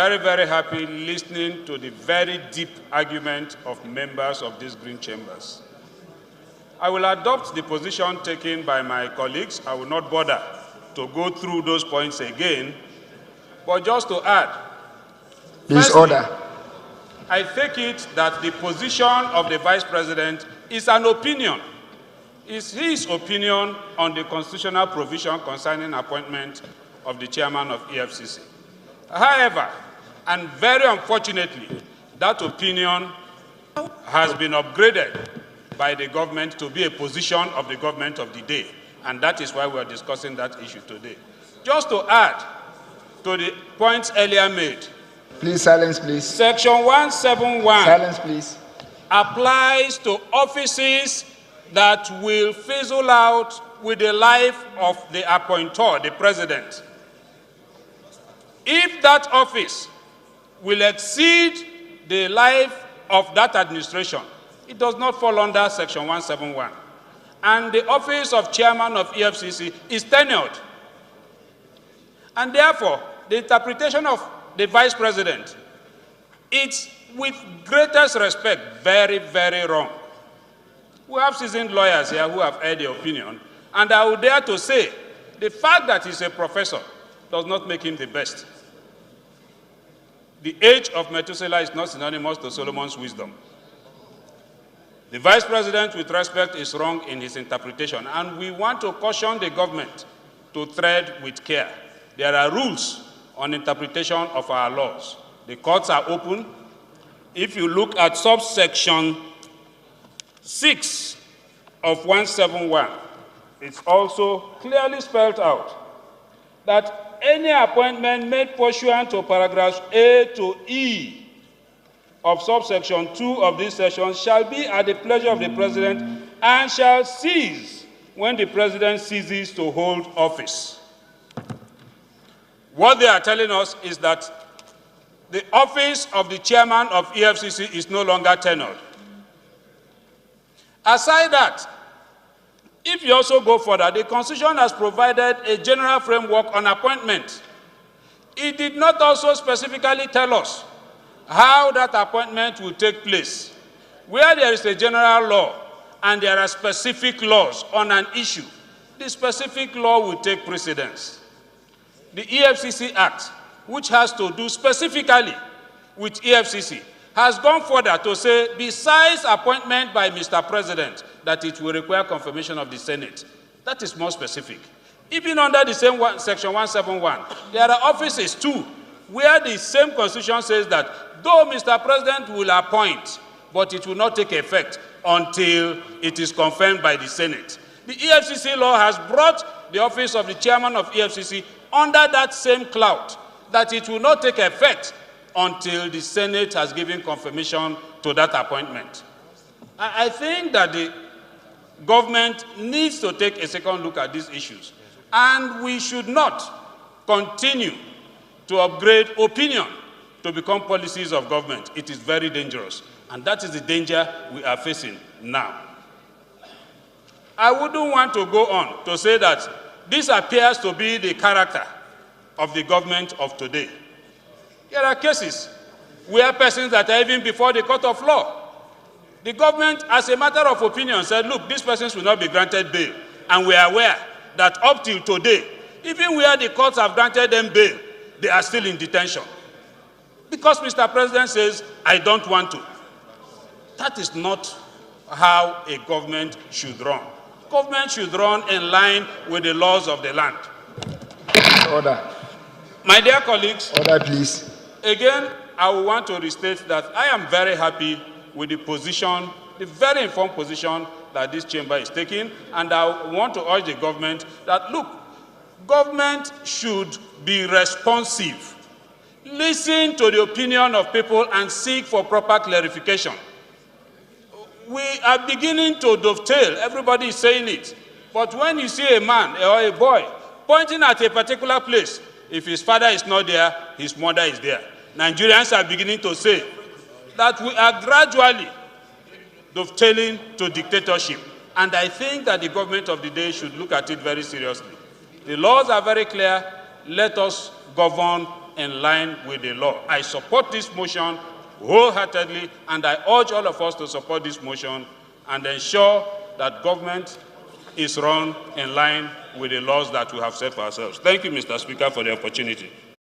very, very happy listening to the very deep argument of members of these green chambers. I will adopt the position taken by my colleagues. I will not bother to go through those points again, but just to add. Please, firstly, order. I take it that the position of the Vice President is an opinion. It's his opinion on the constitutional provision concerning appointment of the chairman of EFCC. However, and very unfortunately, that opinion has been upgraded by the government to be a position of the government of the day, and that is why we are discussing that issue today. Just to add to the points earlier made. Please, silence, please. Section 171 silence, please. applies to offices that will fizzle out with the life of the appointer, the president. If that office will exceed the life of that administration, it does not fall under Section 171. And the office of chairman of EFCC is tenured. And therefore, the interpretation of the vice president, it's with greatest respect, very, very wrong. We have seasoned lawyers here who have heard the opinion, and I would dare to say the fact that he's a professor does not make him the best. The age of Methuselah is not synonymous to Solomon's wisdom. The Vice President, with respect, is wrong in his interpretation, and we want to caution the government to tread with care. There are rules on interpretation of our laws. The courts are open. If you look at subsection 6 of 171, it's also clearly spelled out that any appointment made pursuant to paragraphs A to E of subsection 2 of this section shall be at the pleasure of the President and shall cease when the President ceases to hold office. What they are telling us is that the office of the chairman of EFCC is no longer tenured. Aside that, if you also go further, the Constitution has provided a general framework on appointment. It did not also specifically tell us how that appointment will take place. Where there is a general law and there are specific laws on an issue, the specific law will take precedence. The EFCC Act, which has to do specifically with EFCC, has gone further to say, besides appointment by Mr. President, that it will require confirmation of the Senate. That is more specific. Even under the same Section 171, there are offices too, where the same Constitution says that though Mr. President will appoint, but it will not take effect until it is confirmed by the Senate. The EFCC law has brought the office of the chairman of EFCC under that same cloud, that it will not take effect until the Senate has given confirmation to that appointment. I think that the government needs to take a second look at these issues, and we should not continue to upgrade opinion to become policies of government. It is very dangerous, and that is the danger we are facing now. I wouldn't want to go on to say that this appears to be the character of the government of today. There are cases where persons that are even before the court of law, the government, as a matter of opinion, said, look, these persons will not be granted bail. And we are aware that up till today, even where the courts have granted them bail, they are still in detention. Because Mr. President says, I don't want to. That is not how a government should run. Government should run in line with the laws of the land. Order. My dear colleagues, order, please. Again, I will want to restate that I am very happy with the position, the very informed position that this chamber is taking, and I want to urge the government that, look, government should be responsive. Listen to the opinion of people and seek for proper clarification. We are beginning to dovetail. Everybody is saying it. But when you see a man or a boy pointing at a particular place, if his father is not there, his mother is there. Nigerians are beginning to say that we are gradually dovetailing to dictatorship. And I think that the government of the day should look at it very seriously. The laws are very clear. Let us govern in line with the law. I support this motion wholeheartedly, and I urge all of us to support this motion and ensure that government is run in line with the laws that we have set for ourselves. Thank you, Mr. Speaker, for the opportunity.